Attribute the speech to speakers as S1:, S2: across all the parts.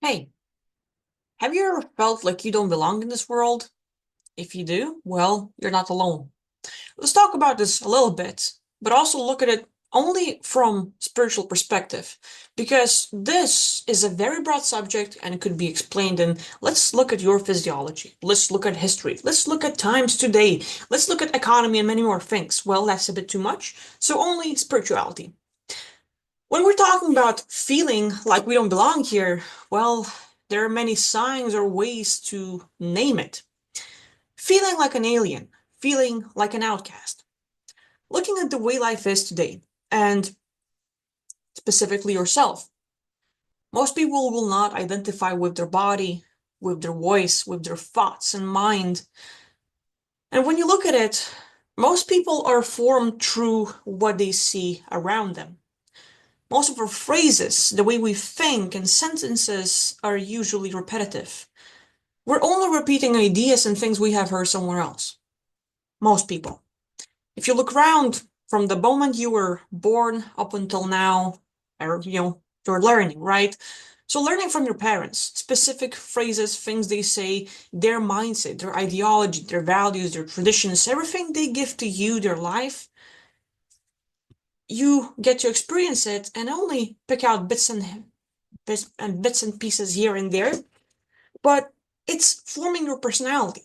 S1: Hey, have you ever felt like you don't belong in this world? If you do, well, you're not alone. Let's talk about this a little bit, but also look at it only from spiritual perspective, because this is a very broad subject and it could be explained in let's look at your physiology, let's look at history, let's look at times today, let's look at economy and many more things. Well, that's a bit too much, so only spirituality. When we're talking about feeling like we don't belong here, well, there are many signs or ways to name it. Feeling like an alien, feeling like an outcast. Looking at the way life is today, and specifically yourself. Most people will not identify with their body, with their voice, with their thoughts and mind. And when you look at it, most people are formed through what they see around them. Most of our phrases, the way we think, and sentences are usually repetitive. We're only repeating ideas and things we have heard somewhere else. Most people. If you look around from the moment you were born up until now, or, you're learning, right? So learning from your parents, specific phrases, things they say, their mindset, their ideology, their values, their traditions, everything they give to you, their life, you get to experience it and only pick out bits and pieces here and there, but it's forming your personality.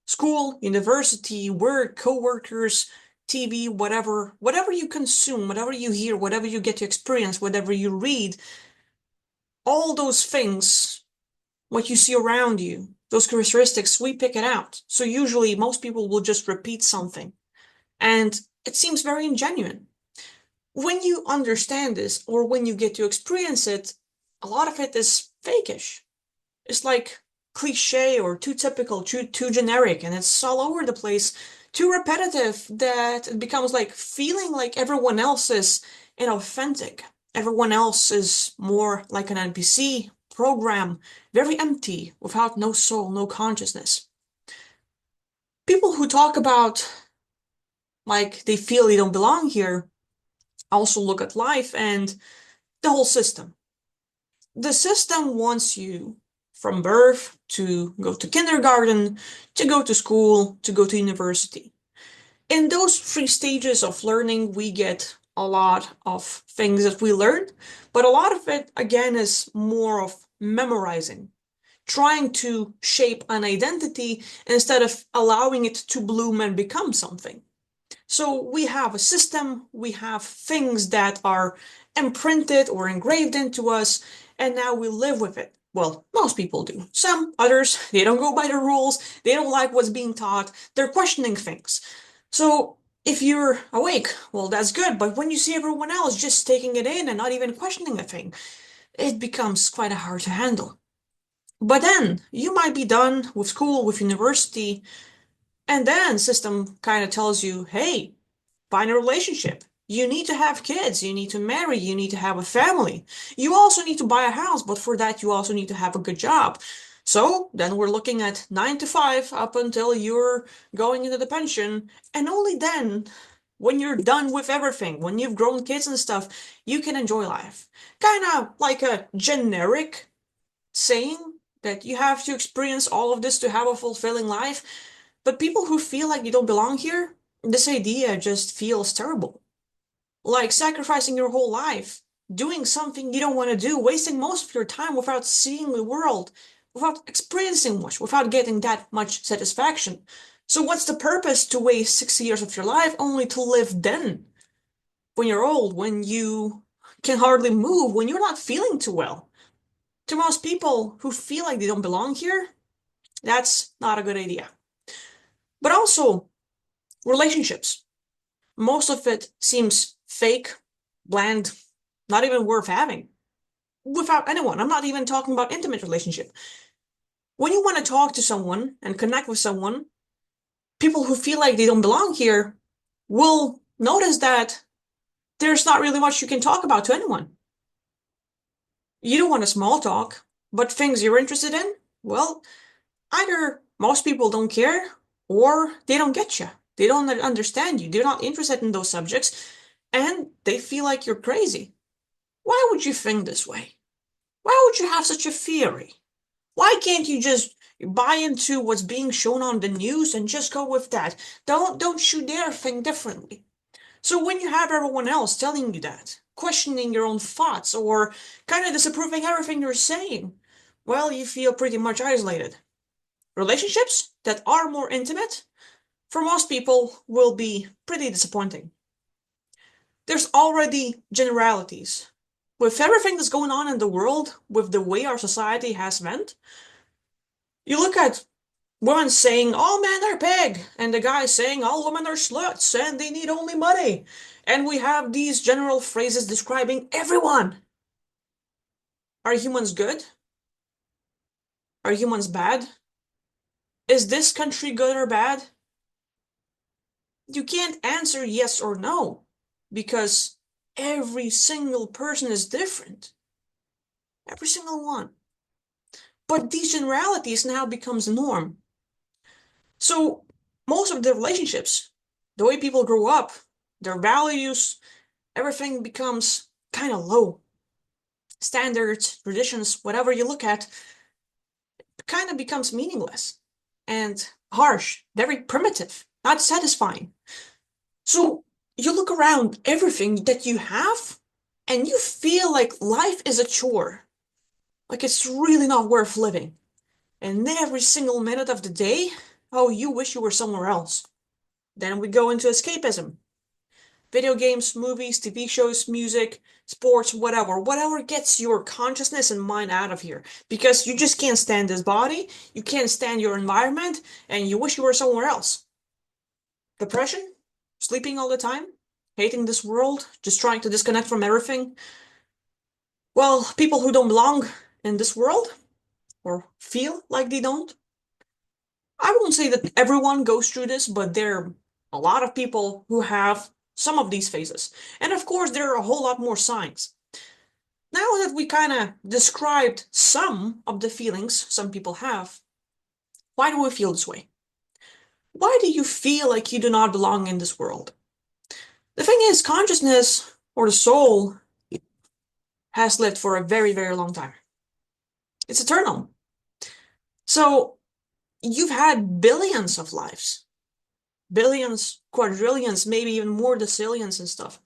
S1: School, university, work, co-workers, TV, whatever you consume, whatever you hear, whatever you get to experience, whatever you read, all those things, what you see around you, those characteristics, we pick it out. So usually most people will just repeat something, and it seems very ingenuine. When you understand this, or when you get to experience it, a lot of it is fakish. It's like cliche or too typical, too generic, and it's all over the place, too repetitive that it becomes like feeling like everyone else is inauthentic. Everyone else is more like an NPC program, very empty, without no soul, no consciousness. People who talk about like they feel they don't belong here also look at life and the whole system. The system wants you from birth to go to kindergarten, to go to school, to go to university. In those three stages of learning, we get a lot of things that we learn, but a lot of it, again, is more of memorizing, trying to shape an identity instead of allowing it to bloom and become something. So we have a system, we have things that are imprinted or engraved into us, and now we live with it. Well, most people do. Some, others, they don't go by the rules, they don't like what's being taught, they're questioning things. So if you're awake, well, that's good, but when you see everyone else just taking it in and not even questioning a thing, it becomes quite hard to handle. But then you might be done with school, with university, and then system kind of tells you, hey, find a relationship. You need to have kids. You need to marry. You need to have a family. You also need to buy a house, but for that, you also need to have a good job. So then we're looking at 9 to 5 up until you're going into the pension. And only then, when you're done with everything, when you've grown kids and stuff, you can enjoy life. Kind of like a generic saying that you have to experience all of this to have a fulfilling life. But people who feel like you don't belong here, this idea just feels terrible. Like sacrificing your whole life, doing something you don't want to do, wasting most of your time without seeing the world, without experiencing much, without getting that much satisfaction. So what's the purpose to waste 60 years of your life only to live then? When you're old, when you can hardly move, when you're not feeling too well. To most people who feel like they don't belong here, that's not a good idea. But also, relationships. Most of it seems fake, bland, not even worth having. Without anyone. I'm not even talking about intimate relationship. When you want to talk to someone and connect with someone, people who feel like they don't belong here will notice that there's not really much you can talk about to anyone. You don't want a small talk, but things you're interested in, well, either most people don't care or they don't get you. They don't understand you. They're not interested in those subjects and they feel like you're crazy. Why would you think this way? Why would you have such a theory? Why can't you just buy into what's being shown on the news and just go with that? Don't you dare think differently. So when you have everyone else telling you that, questioning your own thoughts, or kind of disapproving everything you're saying, well, you feel pretty much isolated. Relationships that are more intimate, for most people, will be pretty disappointing. There's already generalities. With everything that's going on in the world, with the way our society has went, you look at women saying all men are pig, and the guy saying all women are sluts and they need only money. And we have these general phrases describing everyone. Are humans good? Are humans bad? Is this country good or bad? You can't answer yes or no because every single person is different. Every single one. But these generalities now becomes the norm. So most of the relationships, the way people grow up, their values, everything becomes kind of low. Standards, traditions, whatever you look at, kind of becomes meaningless and harsh, very primitive, not satisfying. So you look around everything that you have and you feel like life is a chore, like it's really not worth living. And every single minute of the day, oh, you wish you were somewhere else. Then we go into escapism. Video games, movies, TV shows, music, sports, whatever. Whatever gets your consciousness and mind out of here. Because you just can't stand this body, you can't stand your environment, and you wish you were somewhere else. Depression? Sleeping all the time? Hating this world? Just trying to disconnect from everything? Well, people who don't belong in this world, or feel like they don't. I won't say that everyone goes through this, but there are a lot of people who have some of these phases. And of course, there are a whole lot more signs. Now that we kind of described some of the feelings some people have, why do we feel this way? Why do you feel like you do not belong in this world? The thing is, consciousness, or the soul, has lived for a very, very long time. It's eternal. So you've had billions of lives. Billions, quadrillions, maybe even more decillions and stuff.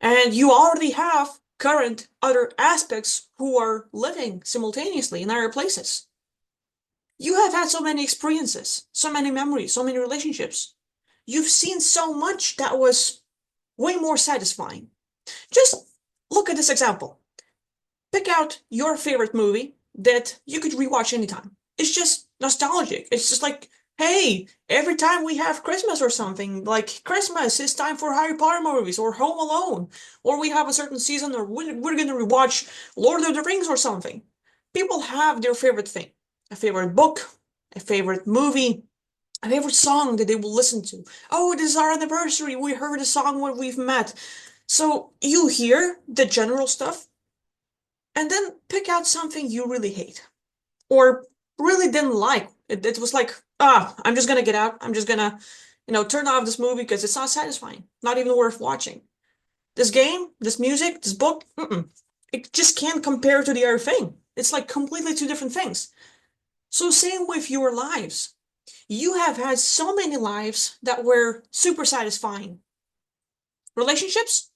S1: And you already have current other aspects who are living simultaneously in other places. You have had so many experiences, so many memories, so many relationships. You've seen so much that was way more satisfying. Just look at this example. Pick out your favorite movie that you could rewatch anytime. It's just nostalgic. It's just like, hey, every time we have Christmas or something, like Christmas is time for Harry Potter movies or Home Alone, or we have a certain season, or we're gonna rewatch Lord of the Rings or something. People have their favorite thing, a favorite book, a favorite movie, a favorite song that they will listen to. Oh, this is our anniversary. We heard a song when we've met. So you hear the general stuff and then pick out something you really hate or really didn't like. It was like, I'm just gonna get out. I'm just gonna, turn off this movie because it's not satisfying, not even worth watching. This game, this music, this book, it just can't compare to the other thing. It's like completely two different things. So same with your lives. You have had so many lives that were super satisfying. Relationships,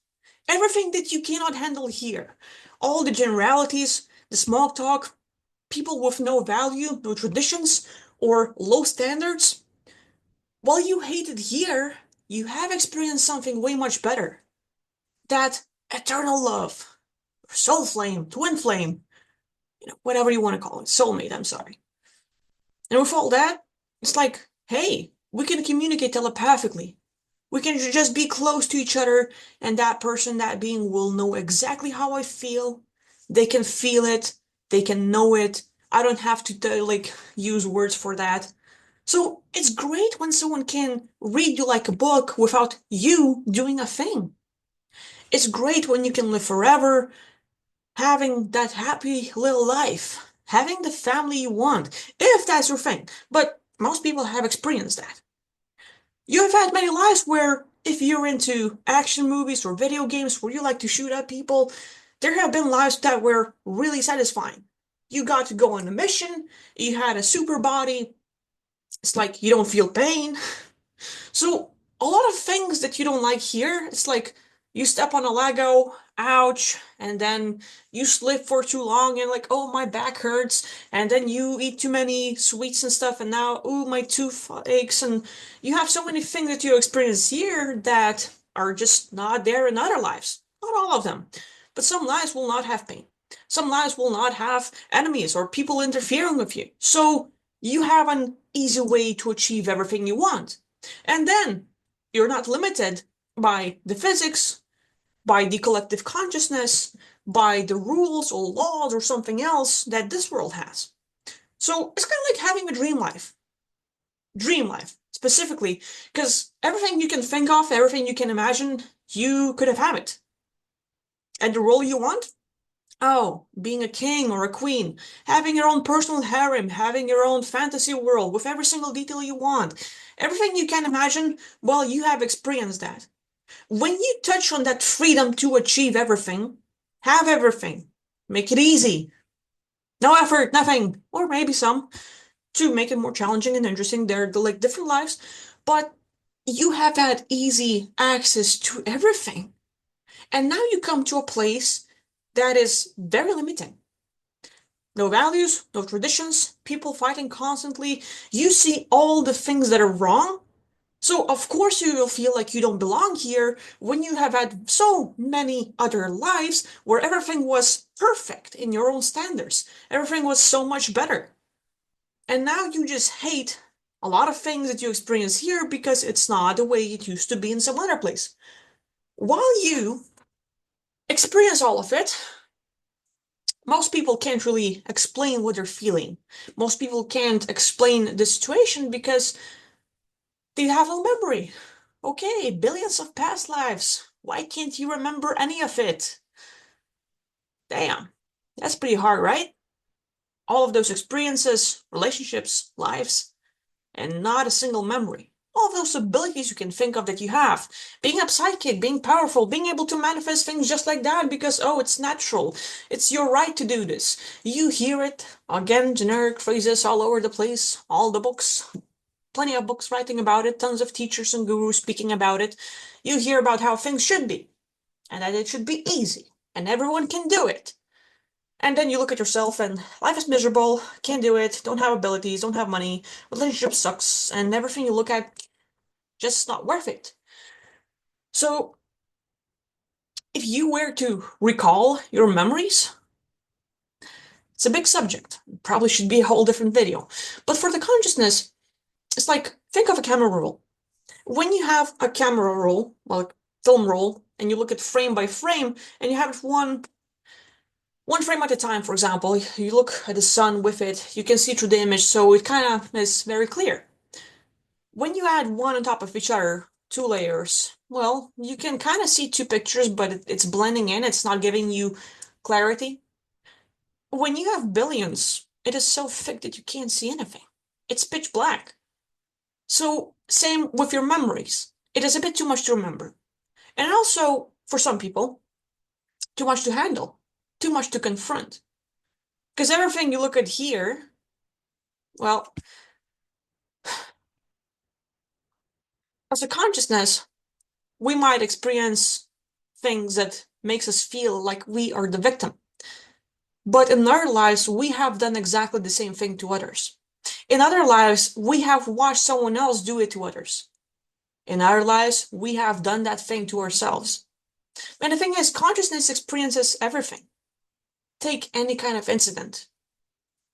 S1: everything that you cannot handle here. All the generalities, the small talk, people with no value, no traditions, or low standards. While you hate it here, you have experienced something way much better. That eternal love, soul flame, twin flame, whatever you want to call it, soulmate, I'm sorry. And with all that, it's like, hey, we can communicate telepathically. We can just be close to each other, and that person, that being will know exactly how I feel. They can feel it, they can know it. I don't have to like use words for that. So it's great when someone can read you like a book without you doing a thing. It's great when you can live forever, having that happy little life, having the family you want, if that's your thing. But most people have experienced that. You have had many lives where if you're into action movies or video games where you like to shoot at people, There have been lives that were really satisfying. You got to go on a mission, you had a super body, it's like you don't feel pain. So a lot of things that you don't like here, it's like you step on a Lego, ouch, and then you slip for too long and like, oh, my back hurts, and then you eat too many sweets and stuff, and now, oh, my tooth aches, and you have so many things that you experience here that are just not there in other lives. Not all of them, but some lives will not have pain. Some lives will not have enemies or people interfering with you. So you have an easy way to achieve everything you want. And then you're not limited by the physics, by the collective consciousness, by the rules or laws or something else that this world has. So it's kind of like having a dream life. Dream life, specifically, because everything you can think of, everything you can imagine, you could have had it. And the role you want? Oh, being a king or a queen, having your own personal harem, having your own fantasy world with every single detail you want. Everything you can imagine, well, you have experienced that. When you touch on that freedom to achieve everything, have everything, make it easy, no effort, nothing, or maybe some, to make it more challenging and interesting. They're like different lives, but you have had easy access to everything. And now you come to a place that is very limiting. No values, no traditions, people fighting constantly. You see all the things that are wrong. So, of course, you will feel like you don't belong here when you have had so many other lives where everything was perfect in your own standards. Everything was so much better. And now you just hate a lot of things that you experience here because it's not the way it used to be in some other place. While you experience all of it, most people can't really explain what they're feeling. Most people can't explain the situation because they have no memory. Okay, billions of past lives. Why can't you remember any of it? Damn, that's pretty hard, right? All of those experiences, relationships, lives, and not a single memory. All of those abilities you can think of that you have. Being a psychic, being powerful, being able to manifest things just like that because, oh, it's natural. It's your right to do this. You hear it. Again, generic phrases all over the place. All the books. Plenty of books writing about it. Tons of teachers and gurus speaking about it. You hear about how things should be. And that it should be easy. And everyone can do it. And then you look at yourself and life is miserable, can't do it, don't have abilities, don't have money, relationship sucks, and everything you look at just not worth it. So if you were to recall your memories, it's a big subject. Probably should be a whole different video. But for the consciousness, it's like think of a camera roll. When you have a camera roll, like film roll, and you look at frame by frame, and you have it one frame at a time, for example, you look at the sun with it, you can see through the image, so it kind of is very clear. When you add one on top of each other, two layers, well, you can kind of see two pictures, but it's blending in, it's not giving you clarity. When you have billions, it is so thick that you can't see anything. It's pitch black. So, same with your memories. It is a bit too much to remember. And also, for some people, too much to handle, too much to confront. Because everything you look at here, well, as a consciousness, we might experience things that makes us feel like we are the victim. But in our lives, we have done exactly the same thing to others. In other lives, we have watched someone else do it to others. In our lives, we have done that thing to ourselves. And the thing is, consciousness experiences everything. Take any kind of incident.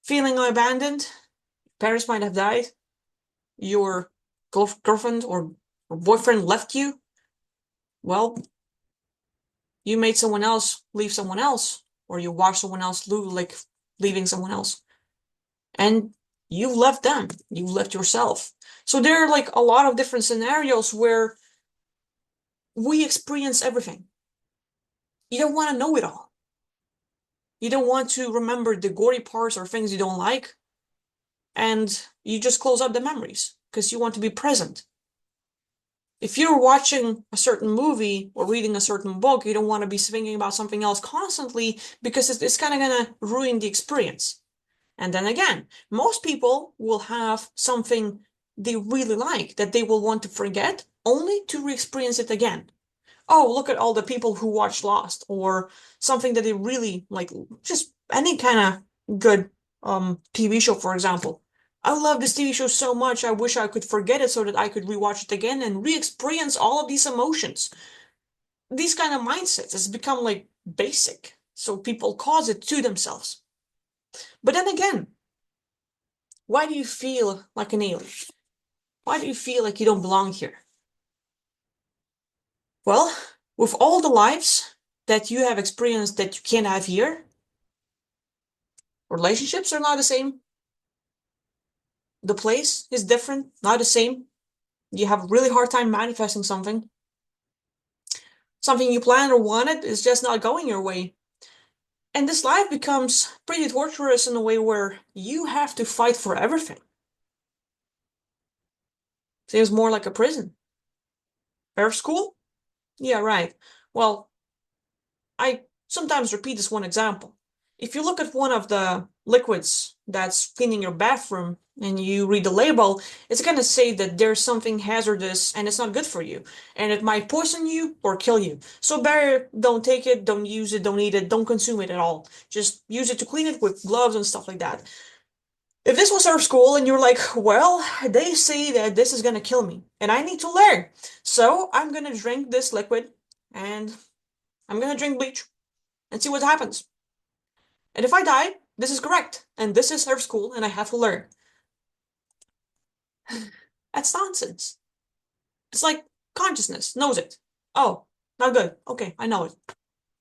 S1: Feeling abandoned, parents might have died, your girlfriend or boyfriend left you. Well, you made someone else leave someone else, or you watched someone else leaving someone else. And you've left them, you've left yourself. So there are like a lot of different scenarios where we experience everything. You don't want to know it all. You don't want to remember the gory parts or things you don't like. And you just close up the memories because you want to be present. If you're watching a certain movie or reading a certain book, you don't want to be thinking about something else constantly because it's kind of gonna ruin the experience. And then again, most people will have something they really like that they will want to forget only to re-experience it again. Oh, look at all the people who watch Lost or something that they really like, just any kind of good TV show, for example. I love this TV show so much, I wish I could forget it so that I could rewatch it again and re-experience all of these emotions. These kind of mindsets has become like basic, so people cause it to themselves. But then again, why do you feel like an alien? Why do you feel like you don't belong here? Well, with all the lives that you have experienced that you can't have here, relationships are not the same. The place is different, not the same. You have a really hard time manifesting something. Something you planned or wanted is just not going your way. And this life becomes pretty torturous in a way where you have to fight for everything. Seems more like a prison. Fair school? Yeah, right. Well, I sometimes repeat this one example. If you look at one of the liquids that's cleaning your bathroom and you read the label, it's going to say that there's something hazardous and it's not good for you. And it might poison you or kill you. So better don't take it, don't use it, don't eat it, don't consume it at all. Just use it to clean it with gloves and stuff like that. If this was our school and you're like, well, they say that this is going to kill me and I need to learn. So I'm going to drink this liquid and I'm going to drink bleach and see what happens. And if I die, this is correct. And this is her school, and I have to learn. That's nonsense. It's like consciousness knows it. Oh, not good. Okay, I know it.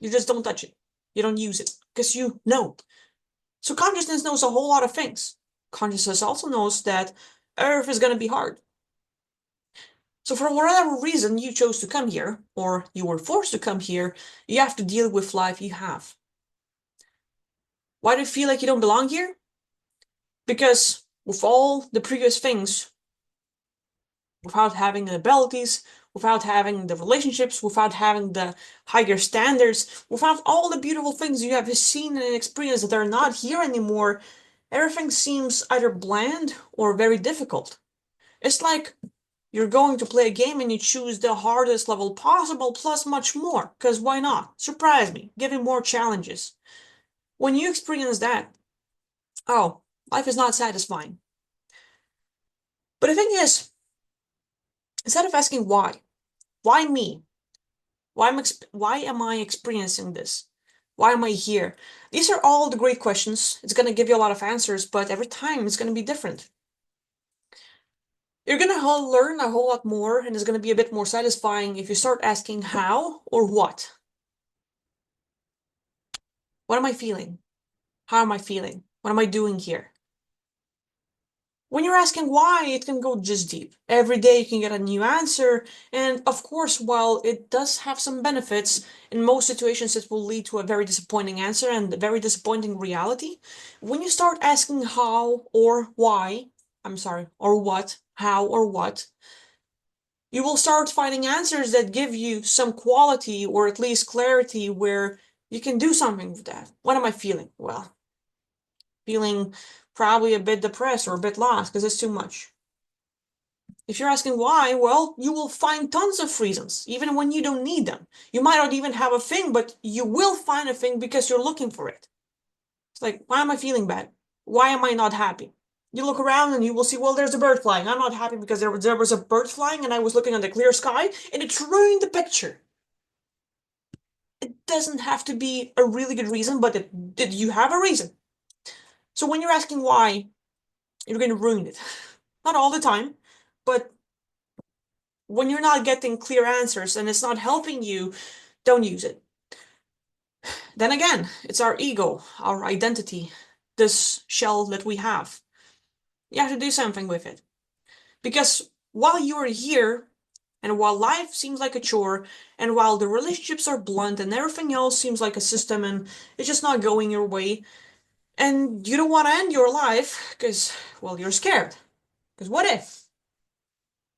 S1: You just don't touch it. You don't use it because you know. So consciousness knows a whole lot of things. Consciousness also knows that Earth is going to be hard. So for whatever reason you chose to come here, or you were forced to come here, you have to deal with life you have. Why do you feel like you don't belong here? Because with all the previous things, without having the abilities, without having the relationships, without having the higher standards, without all the beautiful things you have seen and experienced that are not here anymore, everything seems either bland or very difficult. It's like you're going to play a game and you choose the hardest level possible plus much more, because why not? Surprise me, give me more challenges. When you experience that, oh, life is not satisfying. But the thing is, instead of asking why me? Why am I experiencing this? Why am I here? These are all the great questions. It's going to give you a lot of answers, but every time it's going to be different. You're going to learn a whole lot more, and it's going to be a bit more satisfying if you start asking how or what. What am I feeling? How am I feeling? What am I doing here? When you're asking why, it can go just deep. Every day you can get a new answer, and of course, while it does have some benefits, in most situations it will lead to a very disappointing answer and a very disappointing reality. When you start asking how or why, I'm sorry, or what, how or what, you will start finding answers that give you some quality or at least clarity where you can do something with that. What am I feeling? Well, feeling probably a bit depressed or a bit lost because it's too much. If you're asking why, well, you will find tons of reasons, even when you don't need them. You might not even have a thing, but you will find a thing because you're looking for it. It's like, why am I feeling bad? Why am I not happy? You look around and you will see, well, there's a bird flying. I'm not happy because there was a bird flying and I was looking at the clear sky and it ruined the picture. It doesn't have to be a really good reason, but did you have a reason? So when you're asking why, you're going to ruin it. Not all the time, but when you're not getting clear answers and it's not helping you, don't use it. Then again, it's our ego, our identity, this shell that we have. You have to do something with it. Because while you're here, and while life seems like a chore, and while the relationships are blunt and everything else seems like a system and it's just not going your way, and you don't want to end your life because, well, you're scared. Because what if?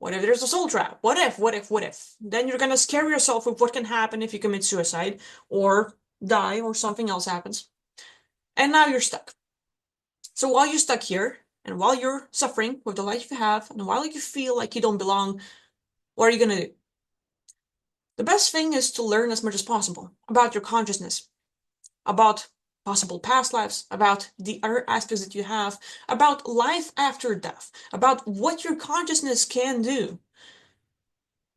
S1: What if there's a soul trap? What if, what if, what if? Then you're gonna scare yourself with what can happen if you commit suicide or die or something else happens. And now you're stuck. So while you're stuck here, and while you're suffering with the life you have, and while you feel like you don't belong, what are you gonna do? The best thing is to learn as much as possible about your consciousness, about possible past lives, about the other aspects that you have, about life after death, about what your consciousness can do.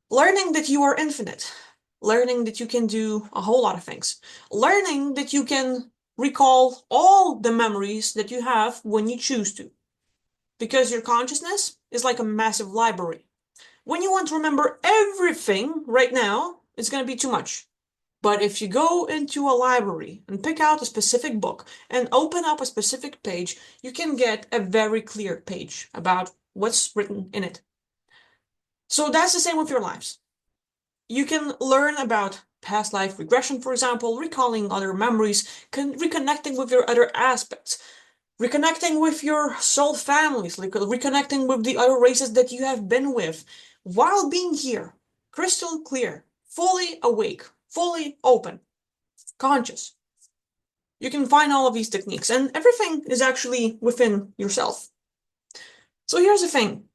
S1: Learning that you are infinite, learning that you can do a whole lot of things, learning that you can recall all the memories that you have when you choose to. Because your consciousness is like a massive library. When you want to remember everything right now, it's going to be too much. But if you go into a library and pick out a specific book and open up a specific page, you can get a very clear page about what's written in it. So that's the same with your lives. You can learn about past life regression, for example, recalling other memories, reconnecting with your other aspects, reconnecting with your soul families, like reconnecting with the other races that you have been with, while being here, crystal clear, fully awake, fully open, conscious. You can find all of these techniques, and everything is actually within yourself. So here's the thing.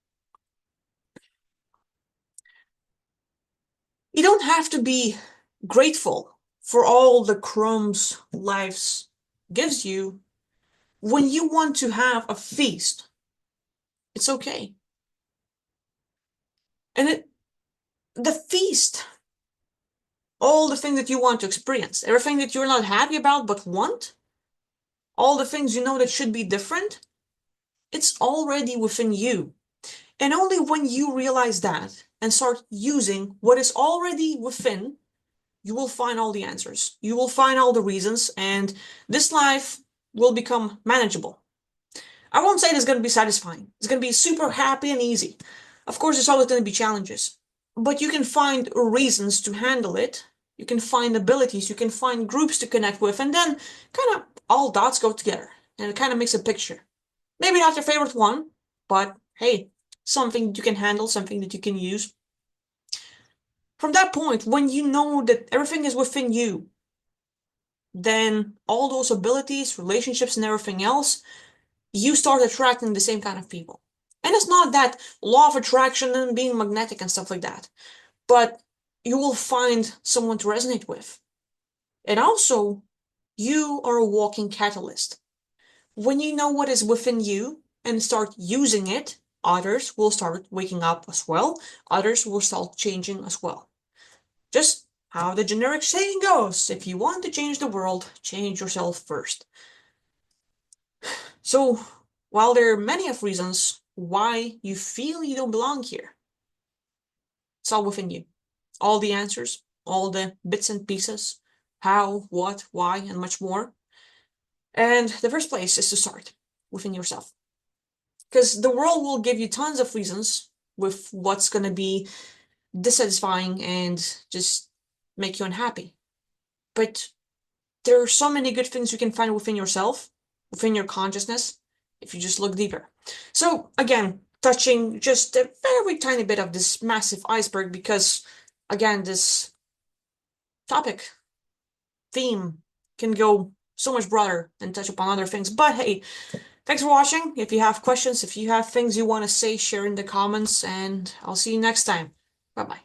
S1: You don't have to be grateful for all the crumbs life gives you. When you want to have a feast, it's okay. And the feast, all the things that you want to experience, everything that you're not happy about but want, all the things you know that should be different, it's already within you. And only when you realize that and start using what is already within, you will find all the answers. You will find all the reasons, and this life will become manageable. I won't say it's going to be satisfying. It's going to be super happy and easy. Of course, there's always going to be challenges, but you can find reasons to handle it. You can find abilities, you can find groups to connect with, and then kind of all dots go together, and it kind of makes a picture. Maybe not your favorite one, but hey, something you can handle, something that you can use. From that point, when you know that everything is within you, then all those abilities, relationships, and everything else, you start attracting the same kind of people. And it's not that law of attraction and being magnetic and stuff like that, but you will find someone to resonate with. And also, you are a walking catalyst. When you know what is within you and start using it, others will start waking up as well. Others will start changing as well. Just how the generic saying goes, if you want to change the world, change yourself first. So, while there are many of reasons why you feel you don't belong here, it's all within you. All the answers, all the bits and pieces, how, what, why, and much more. And the first place is to start within yourself. Because the world will give you tons of reasons with what's going to be dissatisfying and just make you unhappy. But there are so many good things you can find within yourself, within your consciousness, if you just look deeper. So again, touching just a very tiny bit of this massive iceberg, because again, this topic, theme, can go so much broader and touch upon other things. But hey, thanks for watching. If you have questions, if you have things you want to say, share in the comments, and I'll see you next time. Bye-bye.